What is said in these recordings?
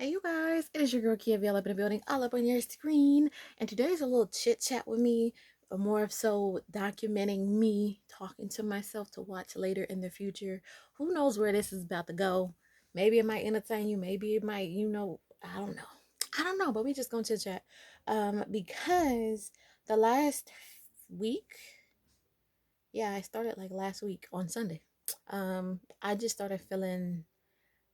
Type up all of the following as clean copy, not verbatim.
Hey you guys, it is your girl Keah up in the building, all up on your screen. And today's a little chit chat with me, more of so documenting me talking to myself to watch later in the future. Who knows where this is about to go? Maybe it might entertain you, maybe it might, I don't know. I don't know, but we just gonna chit chat. Because the last week, yeah, I started like last week on Sunday. I just started feeling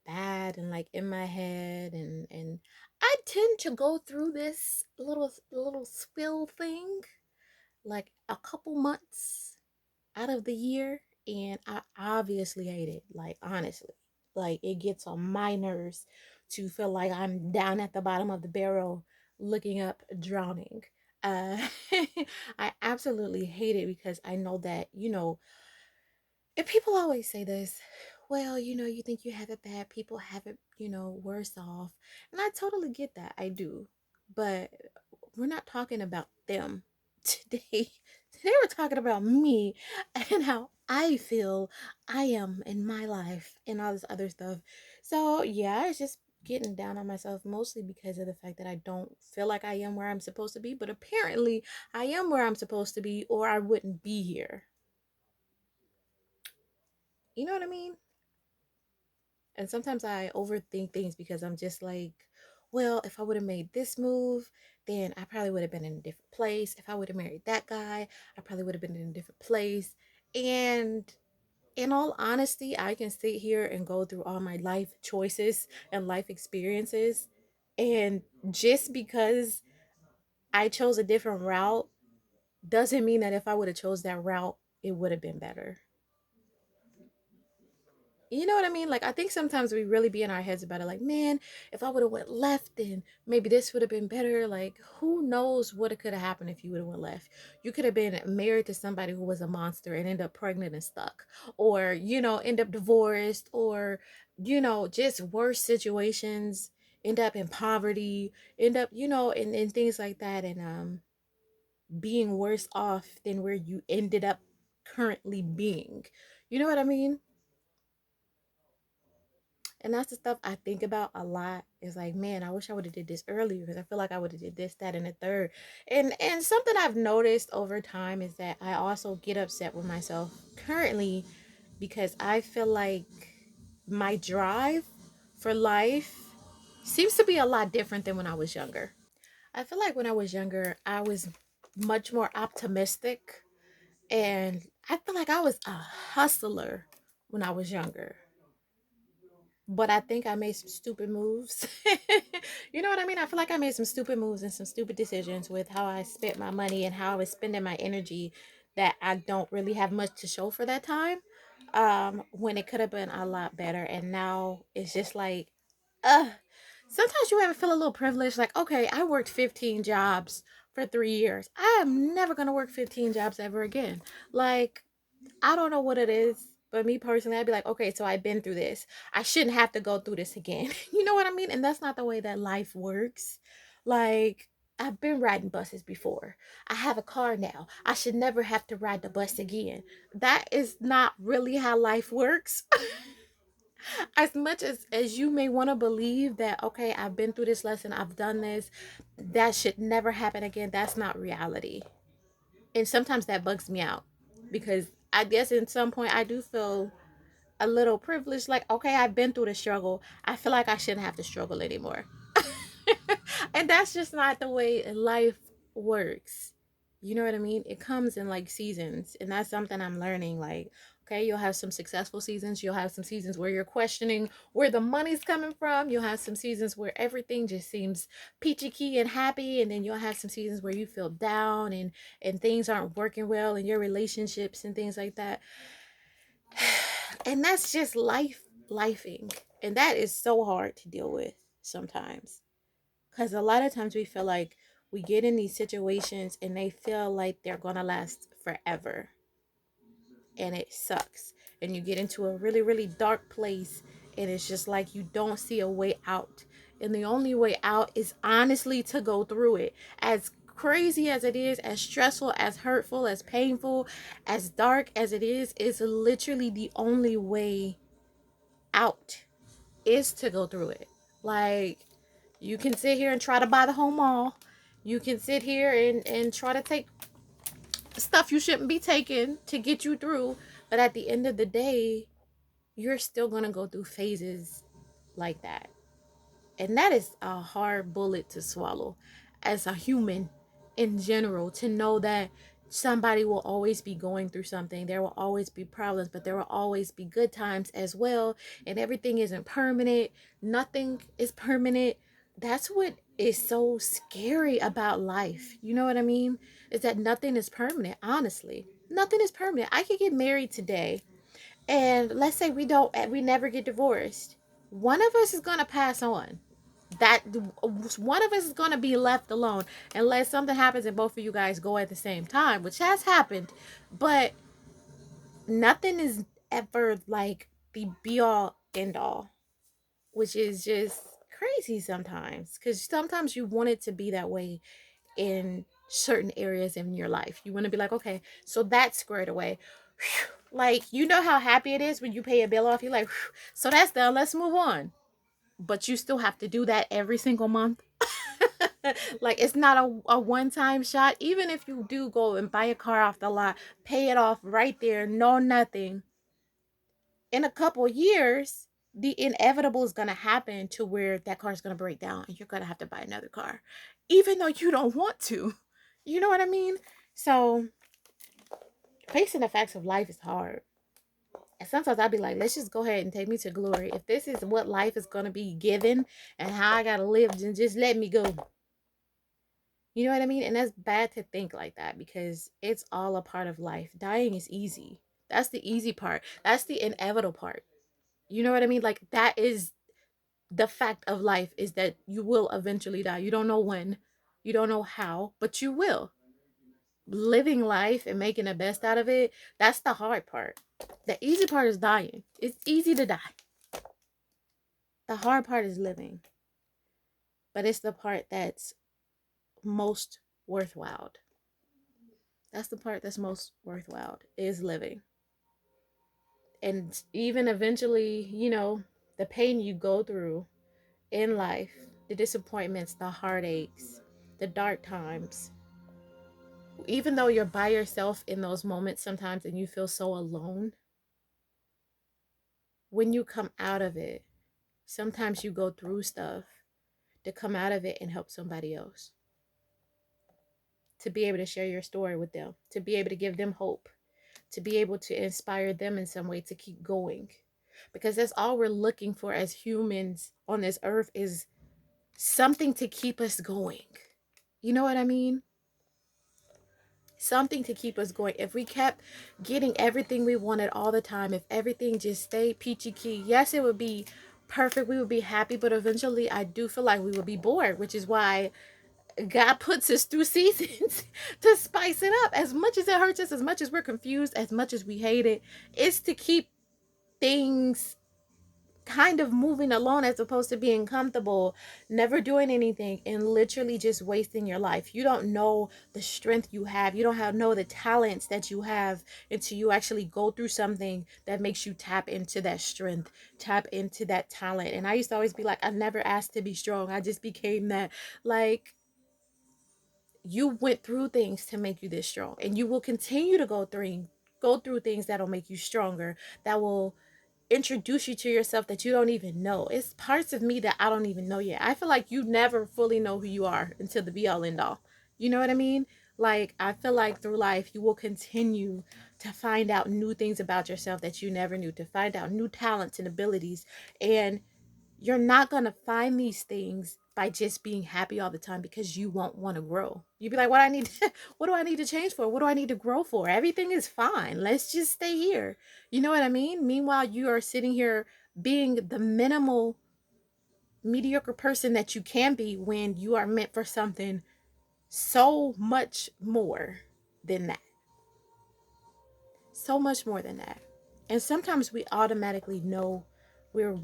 bad and like in my head and I tend to go through this little spill thing like a couple months out of the year, and I obviously hate it, like honestly. Like it gets on my nerves to feel like I'm down at the bottom of the barrel looking up drowning. uh I absolutely hate it because I know that, and people always say this, well, you think you have it bad, people have it, worse off. And I totally get that. I do. But we're not talking about them today. Today we're talking about me and how I feel I am in my life and all this other stuff. So, yeah, it's just getting down on myself mostly because of the fact that I don't feel like I am where I'm supposed to be, but apparently I am where I'm supposed to be or I wouldn't be here. You know what I mean? And sometimes I overthink things because I'm just like, well, if I would have made this move, then I probably would have been in a different place. If I would have married that guy, I probably would have been in a different place. And in all honesty, I can sit here and go through all my life choices and life experiences. And just because I chose a different route doesn't mean that if I would have chose that route, it would have been better. You know what I mean? Like I think sometimes we really be in our heads about it. Like, man, if I would have went left, then maybe this would have been better. Like, who knows what it could have happened if you would have went left? You could have been married to somebody who was a monster and end up pregnant and stuck, or end up divorced, or just worse situations. End up in poverty. End up, in things like that, and being worse off than where you ended up currently being. You know what I mean? And that's the stuff I think about a lot. It's like, man, I wish I would have did this earlier because I feel like I would have did this, that, and the third. And something I've noticed over time is that I also get upset with myself currently because I feel like my drive for life seems to be a lot different than when I was younger. I feel like when I was younger, I was much more optimistic, and I feel like I was a hustler when I was younger, but I think I made some stupid moves. You know what I mean? I feel like I made some stupid moves and some stupid decisions with how I spent my money and how I was spending my energy that I don't really have much to show for that time. When it could have been a lot better. And now it's just like, uh, sometimes you ever feel a little privileged, like, okay, I worked 15 jobs for 3 years. I am never gonna work 15 jobs ever again. Like, I don't know what it is, but me personally, I'd be like, okay, so I've been through this. I shouldn't have to go through this again. You know what I mean? And that's not the way that life works. Like, I've been riding buses before. I have a car now. I should never have to ride the bus again. That is not really how life works. As much as you may want to believe that, okay, I've been through this lesson, I've done this, that should never happen again. That's not reality. And sometimes that bugs me out because I guess in some point I do feel a little privileged. Like, okay, I've been through the struggle. I feel like I shouldn't have to struggle anymore. And that's just not the way life works. You know what I mean? It comes in like seasons, and that's something I'm learning. Like, okay, you'll have some successful seasons, you'll have some seasons where you're questioning where the money's coming from, you'll have some seasons where everything just seems peachy key and happy, and then you'll have some seasons where you feel down and things aren't working well in your relationships and things like that. And that's just lifing, and that is so hard to deal with sometimes. Because a lot of times we feel like we get in these situations and they feel like they're going to last forever. And it sucks. And you get into a really, really dark place. And it's just like you don't see a way out. And the only way out is honestly to go through it. As crazy as it is, as stressful, as hurtful, as painful, as dark as it is literally the only way out is to go through it. Like, You can sit here and try to buy the whole mall. You can sit here and try to take stuff you shouldn't be taking to get you through. But at the end of the day, you're still going to go through phases like that. And that is a hard bullet to swallow as a human in general, to know that somebody will always be going through something. There will always be problems, but there will always be good times as well. And everything isn't permanent. Nothing is permanent. That's what is so scary about life. You know what I mean? Is that nothing is permanent, honestly. Nothing is permanent. I could get married today, and let's say we never get divorced. One of us is going to pass on. That one of us is going to be left alone unless something happens and both of you guys go at the same time, which has happened. But nothing is ever like the be all end all, which is just crazy sometimes, because sometimes you want it to be that way in certain areas in your life. You want to be like, okay, so that's squared away. Like, you know how happy it is when you pay a bill off. You're like, so that's done, let's move on. But you still have to do that every single month. Like, it's not a one-time shot. Even if you do go and buy a car off the lot, pay it off right there, no nothing, in a couple years the inevitable is going to happen, to where that car is going to break down and you're going to have to buy another car, even though you don't want to. You know what I mean? So facing the facts of life is hard. And sometimes I'd be like, let's just go ahead and take me to glory. If this is what life is going to be given and how I got to live, then just let me go. You know what I mean? And that's bad to think like that, because it's all a part of life. Dying is easy. That's the easy part. That's the inevitable part. You know what I mean? Like, that is the fact of life, is that you will eventually die. You don't know when, you don't know how, but you will. Living life and making the best out of it, that's the hard part. The easy part is dying. It's easy to die. The hard part is living. But it's the part that's most worthwhile. That's the part that's most worthwhile, is living. And even eventually, the pain you go through in life, the disappointments, the heartaches, the dark times, even though you're by yourself in those moments sometimes and you feel so alone, when you come out of it, sometimes you go through stuff to come out of it and help somebody else, to be able to share your story with them, to be able to give them hope, to be able to inspire them in some way to keep going. Because that's all we're looking for as humans on this earth, is something to keep us going. You know what I mean? Something to keep us going. If we kept getting everything we wanted all the time, if everything just stayed peachy key, yes, it would be perfect. We would be happy, but eventually I do feel like we would be bored, which is why God puts us through seasons to spice it up. As much as it hurts us, as much as we're confused, as much as we hate it, it's to keep things kind of moving along, as opposed to being comfortable, never doing anything, and literally just wasting your life. You don't know the strength you have. You don't know the talents that you have until you actually go through something that makes you tap into that strength, tap into that talent. And I used to always be like, I never asked to be strong. I just became that. Like, you went through things to make you this strong, and you will continue to go through things that'll make you stronger, that will introduce you to yourself that you don't even know. It's parts of me that I don't even know yet. I feel like you never fully know who you are until the be all end all. You know what I mean? Like, I feel like through life you will continue to find out new things about yourself that you never knew, to find out new talents and abilities. And you're not going to find these things by just being happy all the time, because you won't want to grow. You'd be like, what do I need to change for? What do I need to grow for? Everything is fine. Let's just stay here. You know what I mean? Meanwhile, you are sitting here being the minimal, mediocre person that you can be, when you are meant for something so much more than that. So much more than that. And sometimes we automatically know we're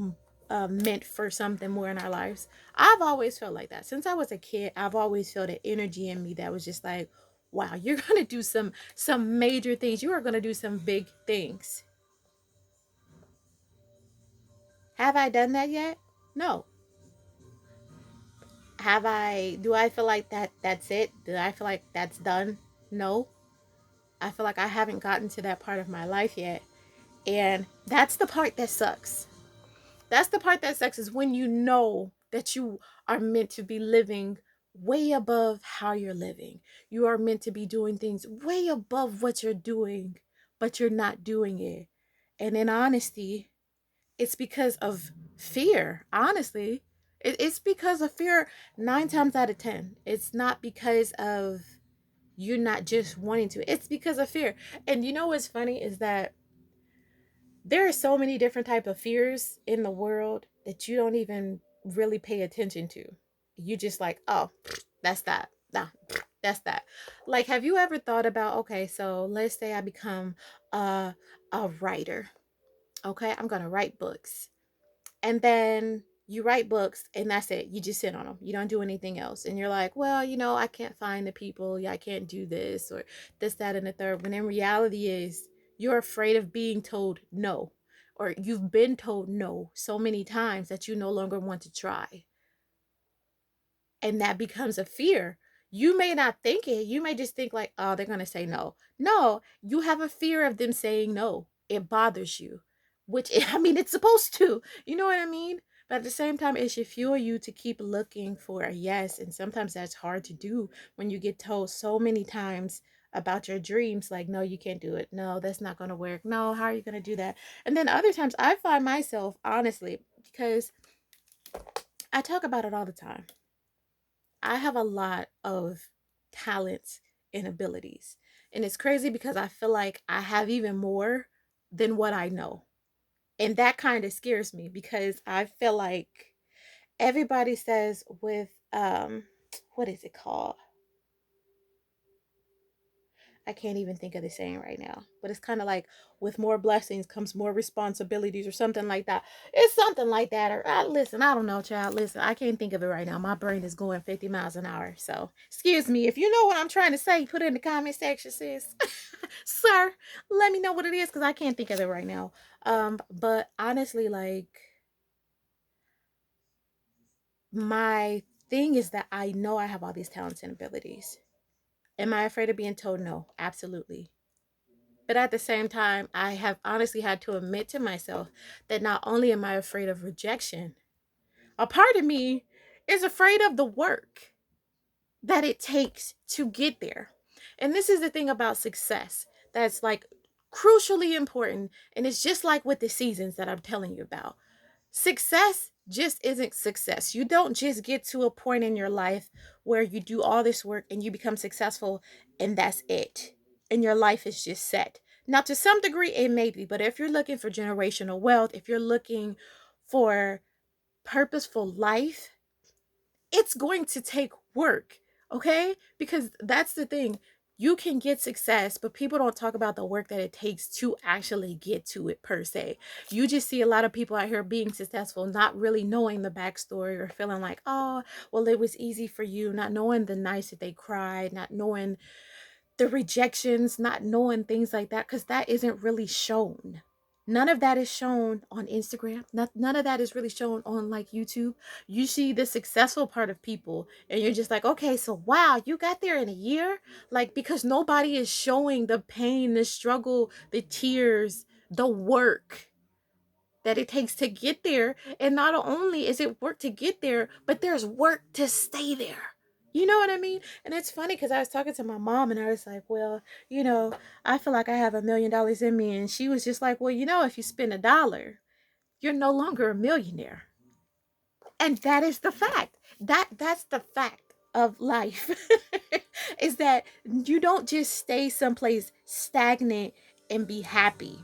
meant for something more in our lives. I've always felt like that. Since I was a kid, I've always felt an energy in me that was just like, wow, you're going to do some major things. You are going to do some big things. Have I done that yet? No. Do I feel like that's it? Do I feel like that's done? No. I feel like I haven't gotten to that part of my life yet. And that's the part that sucks. That's the part that sucks, is when you know that you are meant to be living way above how you're living. You are meant to be doing things way above what you're doing, but you're not doing it. And in honesty, it's because of fear. Honestly, it's because of fear 9 times out of 10. It's not because of you not just wanting to, it's because of fear. And you know what's funny is that there are so many different type of fears in the world that you don't even really pay attention to. You just like, oh, that's that. Nah, that's that. Like, have you ever thought about, okay, so let's say I become a a writer. Okay, I'm gonna write books. And then you write books and that's it. You just sit on them. You don't do anything else. And you're like, well, I can't find the people. Yeah, I can't do this or this, that, and the third. When in reality is you're afraid of being told no, or you've been told no so many times that you no longer want to try. And that becomes a fear. You may not think it. You may just think like, oh, they're going to say no. No, you have a fear of them saying no. It bothers you, which I mean, it's supposed to. You know what I mean? But at the same time, it should fuel you to keep looking for a yes. And sometimes that's hard to do when you get told so many times about your dreams, like, no, you can't do it. No, that's not going to work. No, how are you going to do that? And then other times I find myself, honestly, because I talk about it all the time, I have a lot of talents and abilities. And it's crazy because I feel like I have even more than what I know. And that kind of scares me because I feel like everybody says with what is it called? I can't even think of the saying right now, but it's kind of like with more blessings comes more responsibilities or something like that. It's something like that. Or listen, I don't know, child. Listen, I can't think of it right now. My brain is going 50 miles an hour. So, excuse me. If you know what I'm trying to say, put it in the comment section, sis. Sir, let me know what it is because I can't think of it right now. But honestly, like, my thing is that I know I have all these talents and abilities. Am I afraid of being told no? Absolutely. But at the same time, I have honestly had to admit to myself that not only am I afraid of rejection, a part of me is afraid of the work that it takes to get there. And this is the thing about success that's like crucially important. And it's just like with the seasons that I'm telling you about. Success just isn't success. You don't just get to a point in your life where you do all this work and you become successful and that's it. And your life is just set. Now, to some degree, it may be, but if you're looking for generational wealth, if you're looking for purposeful life, it's going to take work, okay? Because that's the thing. You can get success, but people don't talk about the work that it takes to actually get to it per se. You just see a lot of people out here being successful, not really knowing the backstory or feeling like, oh, well, it was easy for you, not knowing the nights that they cried, not knowing the rejections, not knowing things like that, because that isn't really shown. None of that is shown on Instagram. None of that is really shown on like YouTube. You see the successful part of people, and you're just like, okay, so wow, you got there in a year? Like, because nobody is showing the pain, the struggle, the tears, the work that it takes to get there. And not only is it work to get there, but there's work to stay there. You know what I mean? And it's funny because I was talking to my mom and I was like, well, I feel like I have $1 million in me. And she was just like, well, if you spend $1, you're no longer a millionaire. And that is the fact. That's the fact of life. Is that you don't just stay someplace stagnant and be happy.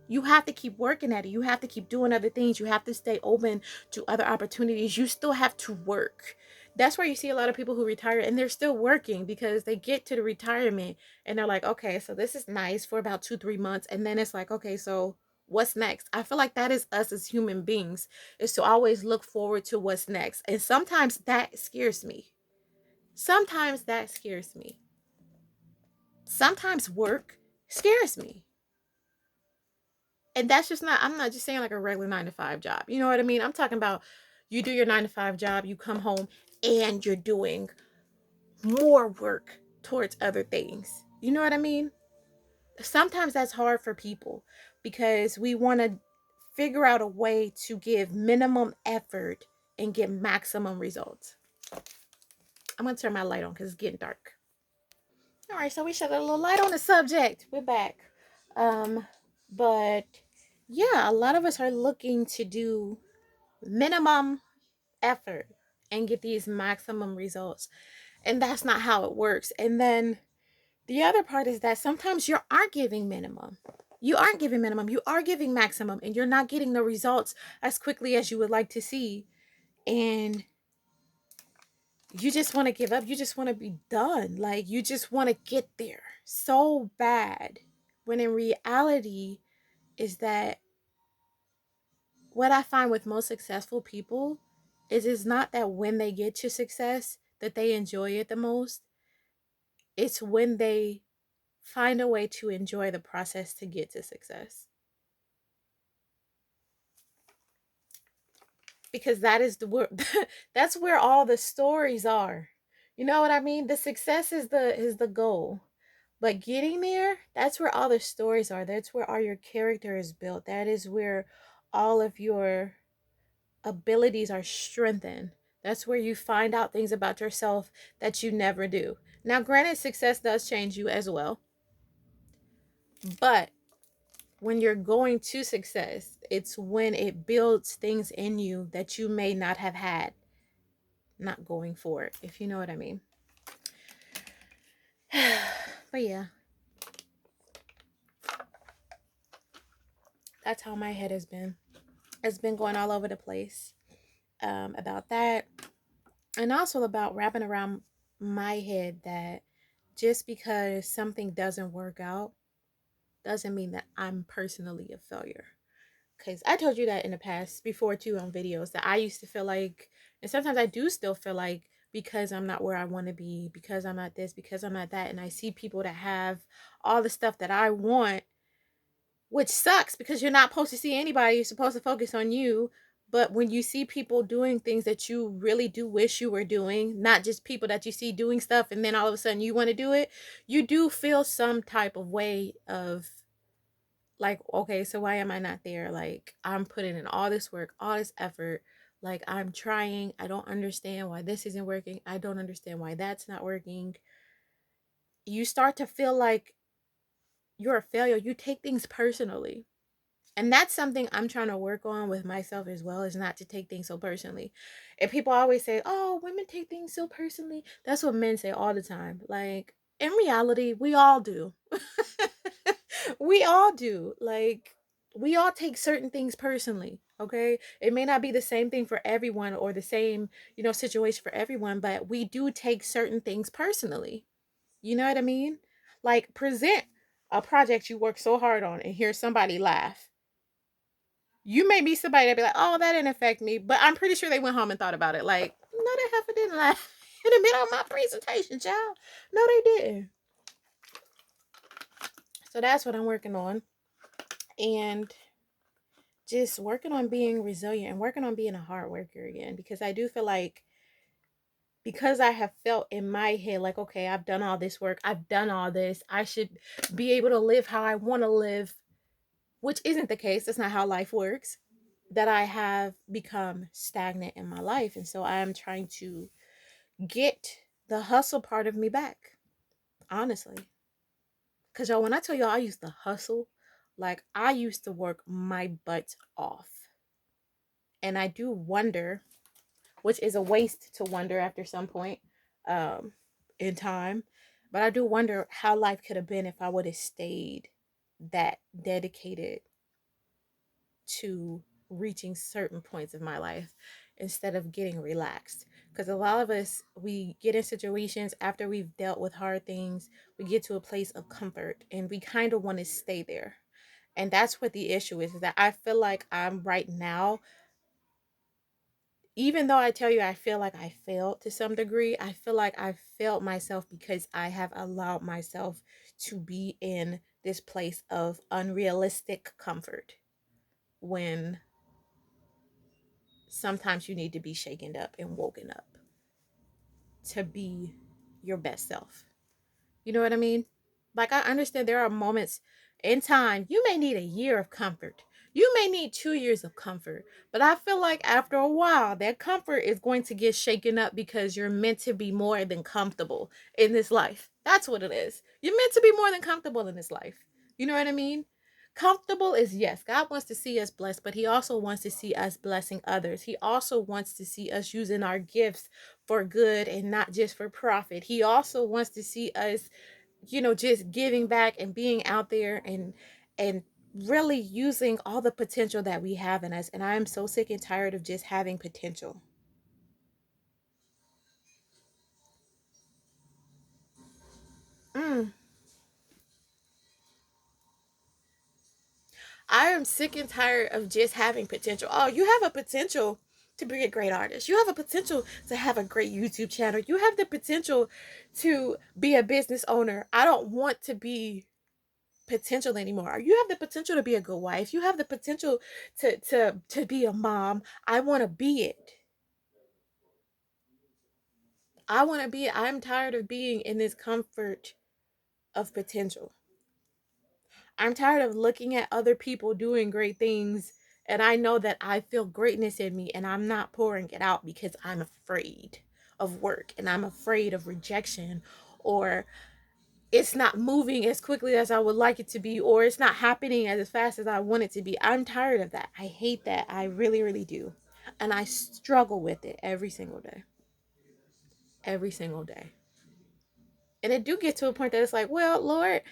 You have to keep working at it. You have to keep doing other things. You have to stay open to other opportunities. You still have to work. That's why you see a lot of people who retire and they're still working because they get to the retirement and they're like, okay, so this is nice for about 2, 3 months. And then it's like, okay, so what's next? I feel like that is us as human beings, is to always look forward to what's next. And sometimes that scares me. Sometimes that scares me. Sometimes work scares me. And that's just not, I'm not just saying like a regular 9 to 5 job. You know what I mean? I'm talking about You do your 9 to 5 job, you come home, and you're doing more work towards other things. You know what I mean? Sometimes that's hard for people because we want to figure out a way to give minimum effort and get maximum results. I'm going to turn my light on because it's getting dark. All right, so we shed a little light on the subject. We're back. Um, but yeah, a lot of us are looking to do minimum effort and get these maximum results. And that's not how it works. And then the other part is that sometimes you aren't giving minimum. You aren't giving minimum. You are giving maximum, and you're not getting the results as quickly as you would like to see. And you just want to give up. You just want to be done. Like, you just want to get there so bad. When in reality, is that what I find with most successful people is it's not that when they get to success that they enjoy it the most. It's when they find a way to enjoy the process to get to success. Because that is the that's where all the stories are. You know what I mean? The success is the goal. But getting there, that's where all the stories are. That's where all your character is built. That is where all of your abilities are strengthened. That's where you find out things about yourself that you never do. Now, granted, success does change you as well. But when you're going to success, it's when it builds things in you that you may not have had not going for it, if you know what I mean. But yeah, that's how my head has been. It's been going all over the place about that. And also about wrapping around my head that just because something doesn't work out doesn't mean that I'm personally a failure. Because I told you that in the past before too on videos that I used to feel like, and sometimes I do still feel like, because I'm not where I want to be, because I'm not this, because I'm not that, and I see people that have all the stuff that I want, which sucks because you're not supposed to see anybody, you're supposed to focus on you. But when you see people doing things that you really do wish you were doing, not just people that you see doing stuff and then all of a sudden you want to do it, you do feel some type of way of like, okay, so why am I not there? Like, I'm putting in all this work, all this effort. Like, I'm trying. I don't understand why this isn't working. I don't understand why that's not working. You start to feel like you're a failure. You take things personally. And that's something I'm trying to work on with myself as well, is not to take things so personally. And people always say, oh, women take things so personally. That's what men say all the time. Like, in reality, we all do. We all do. Like, we all take certain things personally. Okay. It may not be the same thing for everyone or the same, situation for everyone, but we do take certain things personally. You know what I mean? Like, present a project you work so hard on and hear somebody laugh. You may be somebody that be like, oh, that didn't affect me, but I'm pretty sure they went home and thought about it. Like, no, that heifer didn't laugh in the middle of my presentation, child. No, they didn't. So that's what I'm working on. And just working on being resilient and working on being a hard worker again. Because I do feel like, because I have felt in my head like, okay, I've done all this work, I've done all this, I should be able to live how I want to live, which isn't the case. That's not how life works. That I have become stagnant in my life. And so I am trying to get the hustle part of me back, honestly. Because y'all, when I tell y'all I used to hustle, like, I used to work my butt off. And I do wonder, which is a waste to wonder after some point um, in time, but I do wonder how life could have been if I would have stayed that dedicated to reaching certain points of my life instead of getting relaxed. Because a lot of us, we get in situations after we've dealt with hard things, we get to a place of comfort and we kind of want to stay there. And that's what the issue is that I feel like I'm right now, even though I tell you I feel like I failed to some degree, I feel like I failed myself because I have allowed myself to be in this place of unrealistic comfort when sometimes you need to be shaken up and woken up to be your best self. You know what I mean? Like, I understand there are moments in time you may need a year of comfort. You may need 2 years of comfort. But I feel like after a while, that comfort is going to get shaken up because you're meant to be more than comfortable in this life. That's what it is. You're meant to be more than comfortable in this life. You know what I mean? Comfortable is, yes, God wants to see us blessed, but He also wants to see us blessing others. He also wants to see us using our gifts for good and not just for profit. He also wants to see us, just giving back and being out there and really using all the potential that we have in us. And I am so sick and tired of just having potential. mm, I am sick and tired of just having potential. Oh, you have a potential to be a great artist. You have a potential to have a great YouTube channel. You have the potential to be a business owner. I don't want to be potential anymore. You have the potential to be a good wife. You have the potential to be a mom. I want to be it. I'm tired of being in this comfort of potential. I'm tired of looking at other people doing great things, and I know that I feel greatness in me and I'm not pouring it out because I'm afraid of work and I'm afraid of rejection, or it's not moving as quickly as I would like it to be, or it's not happening as fast as I want it to be. I'm tired of that. I hate that. I really, really do. And I struggle with it every single day. Every single day. And it do get to a point that it's like, well, Lord,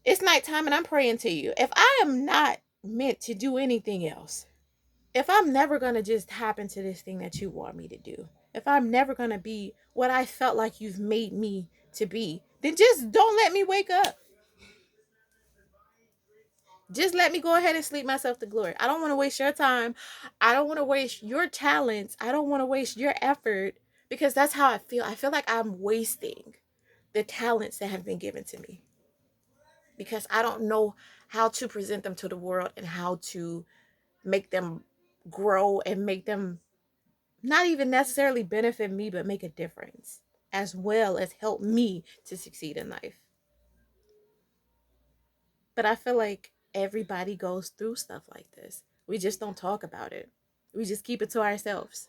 it's nighttime and I'm praying to you. If I am not meant to do anything else, if I'm never going to just happen to this thing that you want me to do, if I'm never going to be what I felt like you've made me to be, then just don't let me wake up. Just let me go ahead and sleep myself to glory. I don't want to waste your time. I don't want to waste your talents. I don't want to waste your effort, because that's how I feel. I feel like I'm wasting the talents that have been given to me because I don't know how to present them to the world and how to make them grow and make them not even necessarily benefit me, but make a difference as well as help me to succeed in life. But I feel like everybody goes through stuff like this. We just don't talk about it. We just keep it to ourselves.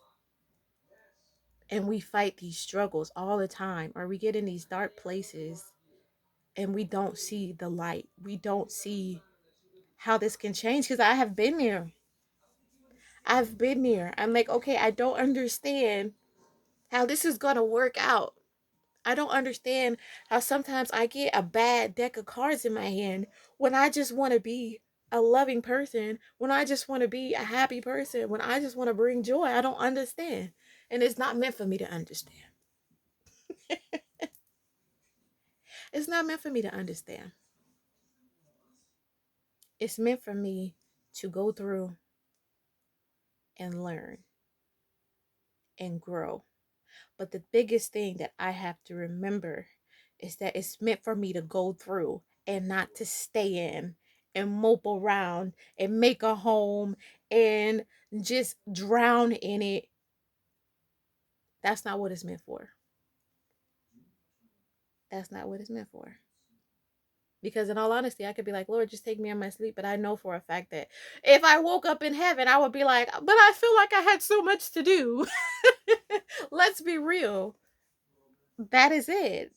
And we fight these struggles all the time, or we get in these dark places and we don't see the light. We don't see how this can change, because I have been there. I've been there. I'm like, okay, I don't understand how this is going to work out. I don't understand how sometimes I get a bad deck of cards in my hand when I just want to be a loving person, when I just want to be a happy person, when I just want to bring joy. I don't understand. And it's not meant for me to understand. It's not meant for me to understand. It's meant for me to go through and learn and grow. But the biggest thing that I have to remember is that it's meant for me to go through and not to stay in and mope around and make a home and just drown in it. That's not what it's meant for. That's not what it's meant for. Because in all honesty, I could be like, Lord, just take me in my sleep. But I know for a fact that if I woke up in heaven, I would be like, but I feel like I had so much to do. Let's be real. That is it.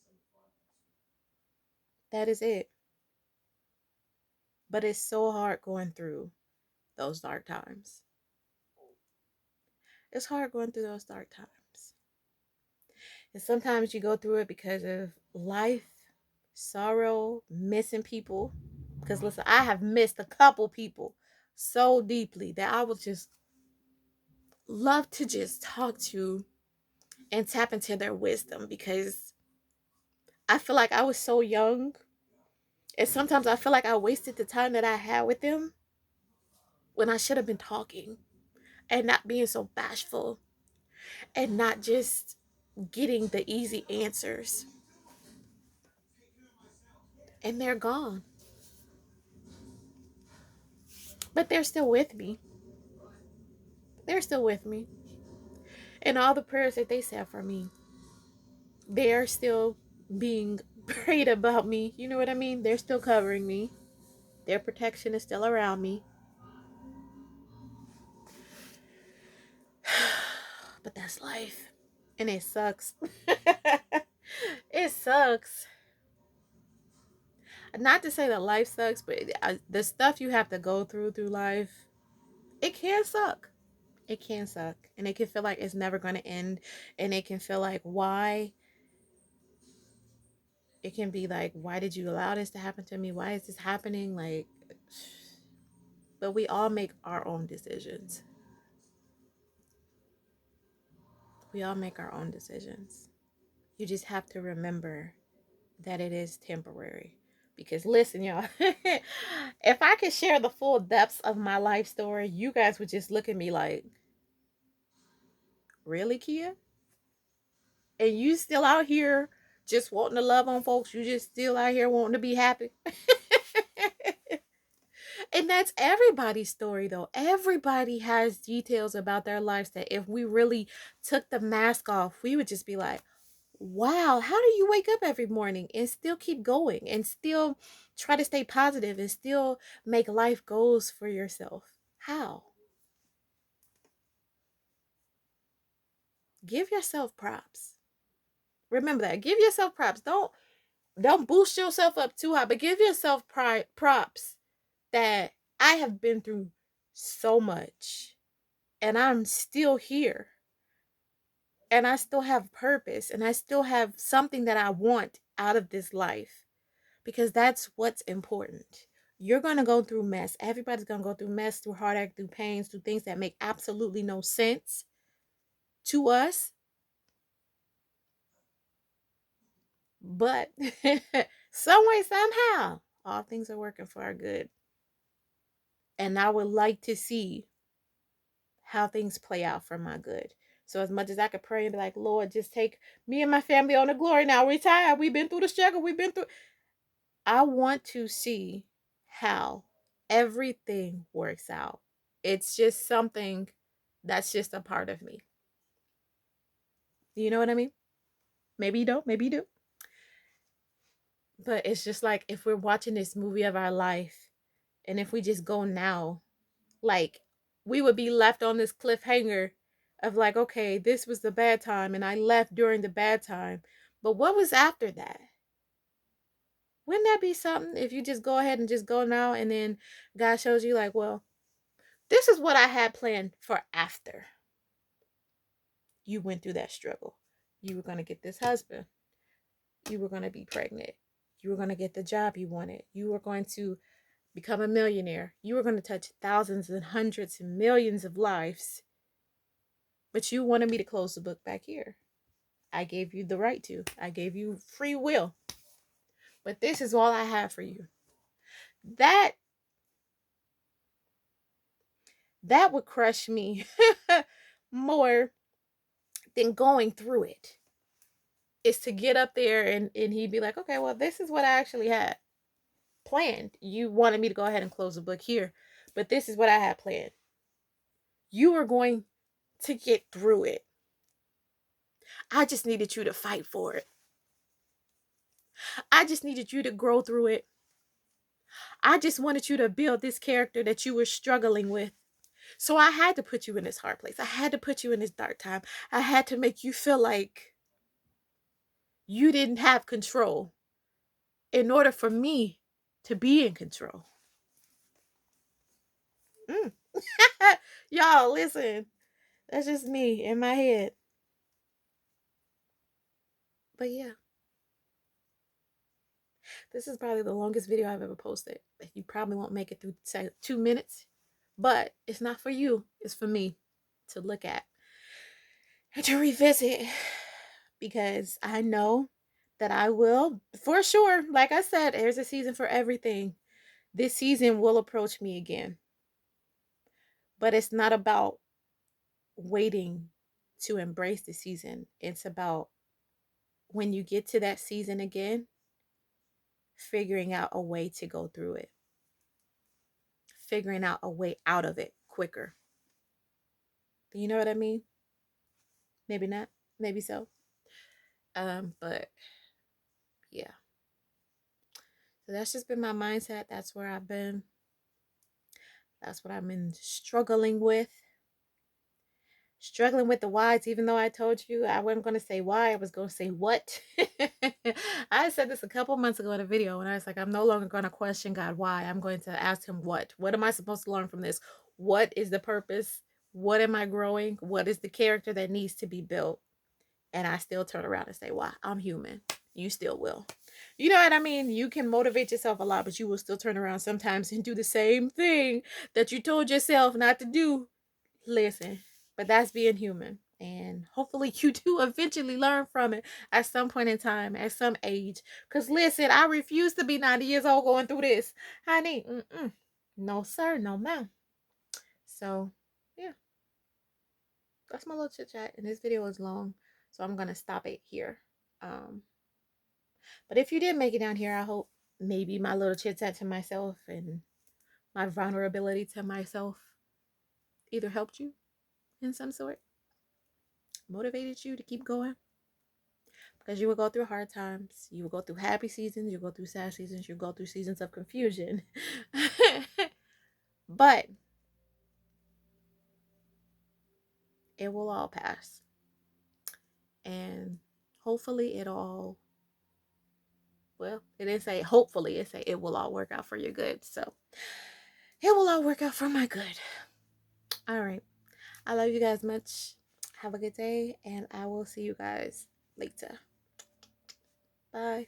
That is it. But it's so hard going through those dark times. It's hard going through those dark times. And sometimes you go through it because of life, sorrow, missing people. Because listen, I have missed a couple people so deeply that I would just love to just talk to and tap into their wisdom, because I feel like I was so young. And sometimes I feel like I wasted the time that I had with them when I should have been talking and not being so bashful and not just getting the easy answers. And they're gone. But they're still with me. They're still with me. And all the prayers that they said for me, they are still being prayed about me. You know what I mean? They're still covering me. Their protection is still around me. But that's life. And it sucks. It sucks. Not to say that life sucks, but the stuff you have to go through life, it can suck. It can suck. And it can feel like it's never going to end. And it can feel like, why? It can be like, why did you allow this to happen to me? Why is this happening? Like, but we all make our own decisions. We all make our own decisions. You just have to remember that it is temporary. Because listen, y'all, if I could share the full depths of my life story, you guys would just look at me like, really, Keah? And you still out here just wanting to love on folks? You just still out here wanting to be happy? And that's everybody's story, though. Everybody has details about their lives that if we really took the mask off, we would just be like, wow, how do you wake up every morning and still keep going and still try to stay positive and still make life goals for yourself? How? Give yourself props. Remember that. Give yourself props. Don't boost yourself up too high, but give yourself props that I have been through so much and I'm still here and I still have purpose and I still have something that I want out of this life, because that's what's important. You're going to go through mess. Everybody's going to go through mess, through heartache, through pains, through things that make absolutely no sense to us. But some way, somehow, all things are working for our good. And I would like to see how things play out for my good. So as much as I could pray and be like, Lord, just take me and my family on the glory now. We're tired. We've been through the struggle. We've been through. I want to see how everything works out. It's just something that's just a part of me. You know what I mean? Maybe you don't. Maybe you do. But it's just like if we're watching this movie of our life and if we just go now, like we would be left on this cliffhanger of like, okay, this was the bad time and I left during the bad time. But what was after that? Wouldn't that be something if you just go ahead and just go now and then God shows you like, well, this is what I had planned for after you went through that struggle. You were going to get this husband. You were going to be pregnant. You were going to get the job you wanted. You were going to become a millionaire. You were going to touch thousands and hundreds and millions of lives. But you wanted me to close the book back here. I gave you the right to. I gave you free will. But this is all I have for you. That would crush me more than going through it. Is to get up there and he'd be like, okay, well, this is what I actually had planned. You wanted me to go ahead and close the book here, but this is what I had planned. You were going to get through it. I just needed you to fight for it. I just needed you to grow through it. I just wanted you to build this character that you were struggling with. So I had to put you in this hard place. I had to put you in this dark time. I had to make you feel like you didn't have control in order for me to be in control. Mm. Y'all, listen. That's just me in my head. But yeah, this is probably the longest video I've ever posted. You probably won't make it through 2 minutes, but it's not for you. It's for me to look at and to revisit, because I know that I will, for sure. Like I said, there's a season for everything. This season will approach me again, but it's not about waiting to embrace the season. It's about when you get to that season again, figuring out a way to go through it, figuring out a way out of it quicker. You know what I mean? Maybe not. Maybe so. But yeah. So that's just been my mindset. That's where I've been. That's what I've been struggling with. Struggling with the whys, even though I told you I wasn't going to say why, I was going to say what. I said this a couple months ago in a video, and I was like, I'm no longer going to question God why. I'm going to ask him what. What am I supposed to learn from this? What is the purpose? What am I growing? What is the character that needs to be built? And I still turn around and say, why? I'm human. You still will. You know what I mean? You can motivate yourself a lot, but you will still turn around sometimes and do the same thing that you told yourself not to do. Listen, but that's being human. And hopefully you do eventually learn from it at some point in time, at some age. Because listen, I refuse to be 90 years old going through this. Honey, no sir, no ma'am. So, yeah, that's my little chit chat. And this video is long, so I'm going to stop it here. But if you did make it down here, I hope maybe my little chit chat to myself and my vulnerability to myself either helped you in some sort, motivated you to keep going. Because you will go through hard times. You will go through happy seasons. You'll go through sad seasons. You'll go through seasons of confusion. But it will all pass. And hopefully it all, well, it didn't say hopefully. It say it will all work out for your good. So it will all work out for my good. All right. I love you guys much. Have a good day. And I will see you guys later. Bye.